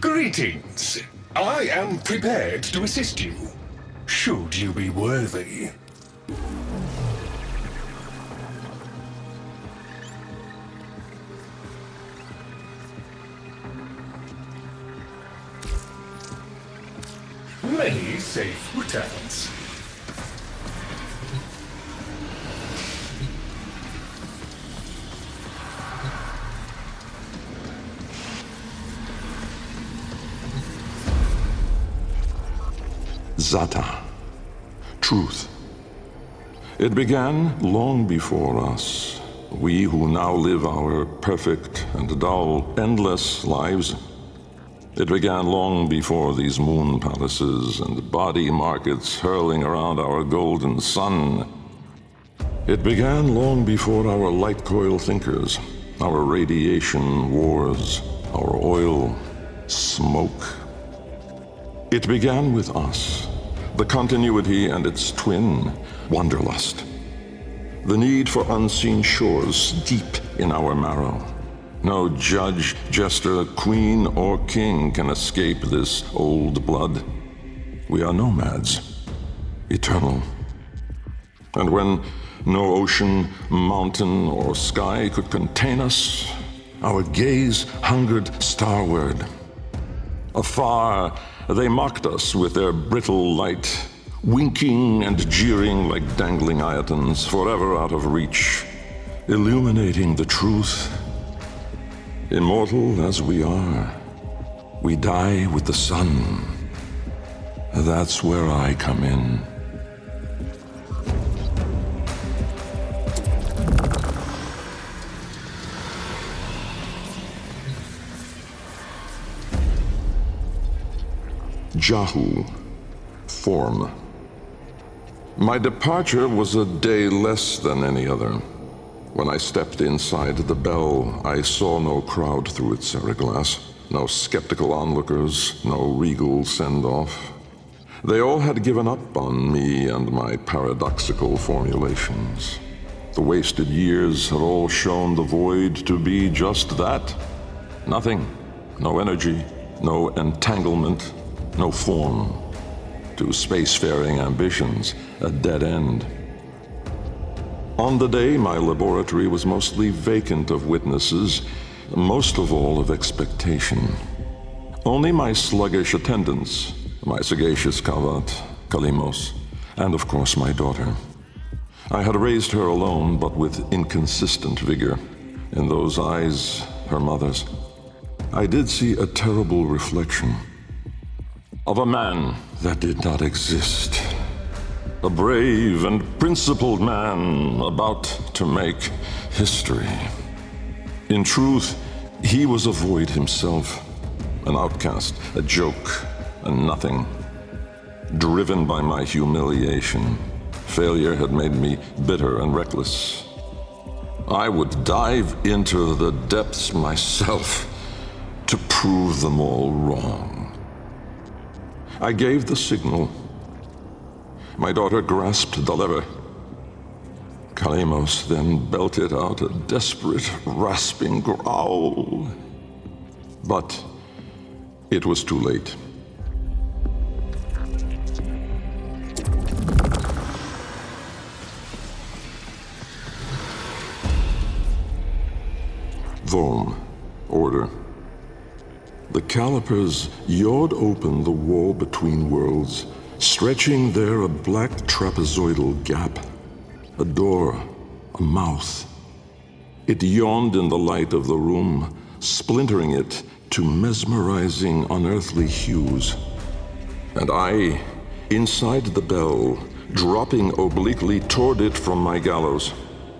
Greetings. I am prepared to assist you, should you be worthy. Many safe returns. Xata. Truth. It began long before us. We who now live our perfect and dull, endless lives. It began long before these moon palaces and body markets hurling around our golden sun. It began long before our light coil thinkers, our radiation wars, our oil, smoke. It began with us, the continuity and its twin, wanderlust. The need for unseen shores deep in our marrow. No judge, jester, queen, or king can escape this old blood. We are nomads, eternal. And when no ocean, mountain, or sky could contain us, our gaze hungered starward. Afar, they mocked us with their brittle light, winking and jeering like dangling iotons, forever out of reach, illuminating the truth. Immortal as we are, we die with the sun. That's where I come in. Jahu. Form. My departure was a day less than any other. When I stepped inside the bell, I saw no crowd through its seriglass, no skeptical onlookers, no regal send-off. They all had given up on me and my paradoxical formulations. The wasted years had all shown the void to be just that. Nothing. No energy, no entanglement, no form. To spacefaring ambitions, a dead end. On the day, my laboratory was mostly vacant of witnesses, most of all of expectation. Only my sluggish attendants, my sagacious kavat, Kalimos, and of course my daughter. I had raised her alone, but with inconsistent vigor. In those eyes, her mother's, I did see a terrible reflection of a man that did not exist. A brave and principled man about to make history. In truth, he was a void himself, an outcast, a joke, a nothing. Driven by my humiliation, failure had made me bitter and reckless. I would dive into the depths myself to prove them all wrong. I gave the signal. My daughter grasped the lever. Kalimos then belted out a desperate, rasping growl. But it was too late. Vome. Order. The calipers yawed open the wall between worlds, stretching there a black trapezoidal gap. A door, a mouth. It yawned in the light of the room, splintering it to mesmerizing, unearthly hues. And I, inside the bell, dropping obliquely toward it from my gallows.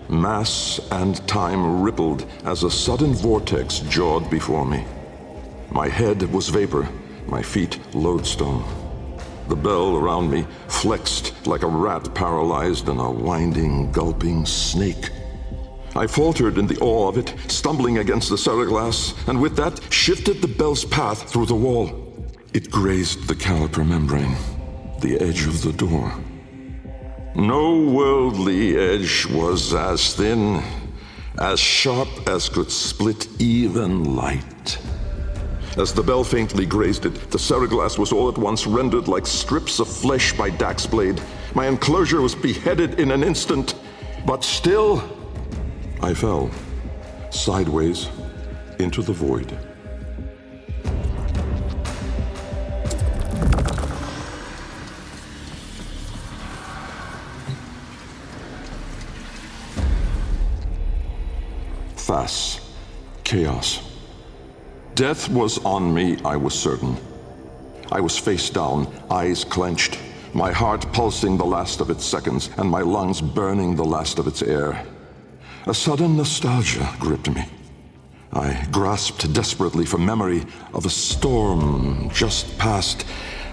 Mass and time rippled as a sudden vortex jawed before me. My head was vapor, my feet lodestone. The bell around me flexed like a rat paralyzed in a winding, gulping snake. I faltered in the awe of it, stumbling against the seriglass, and with that shifted the bell's path through the wall. It grazed the caliper membrane, the edge of the door. No worldly edge was as thin, as sharp as could split even light. As the bell faintly grazed it, the seriglass was all at once rendered like strips of flesh by Dax's blade. My enclosure was beheaded in an instant, but still, I fell, sideways, into the void. Fass. Chaos. Death was on me, I was certain. I was face down, eyes clenched, my heart pulsing the last of its seconds, and my lungs burning the last of its air. A sudden nostalgia gripped me. I grasped desperately for memory of a storm just past,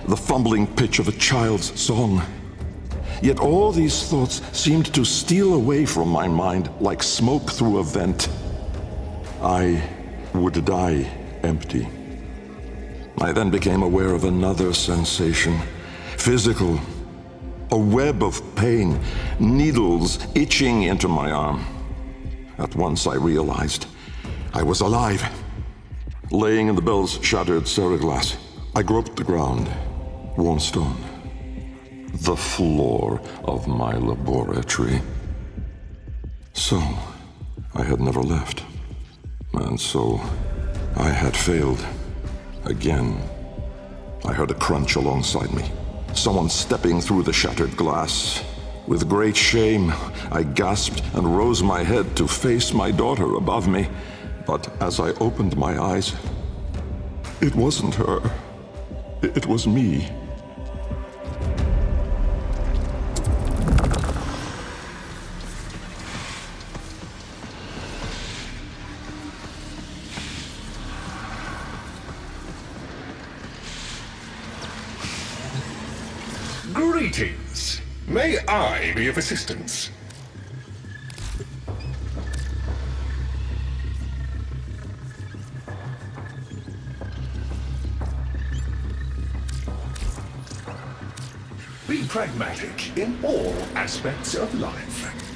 the fumbling pitch of a child's song. Yet all these thoughts seemed to steal away from my mind like smoke through a vent. I would die empty. I then became aware of another sensation, physical, a web of pain, needles itching into my arm. At once I realized I was alive. Laying in the bell's shattered seriglass, I groped the ground, warm stone, the floor of my laboratory. So, I had never left. And so, I had failed. Again. I heard a crunch alongside me. Someone stepping through the shattered glass. With great shame, I gasped and rose my head to face my daughter above me. But as I opened my eyes, it wasn't her. It was me. Greetings. May I be of assistance? Be pragmatic in all aspects of life.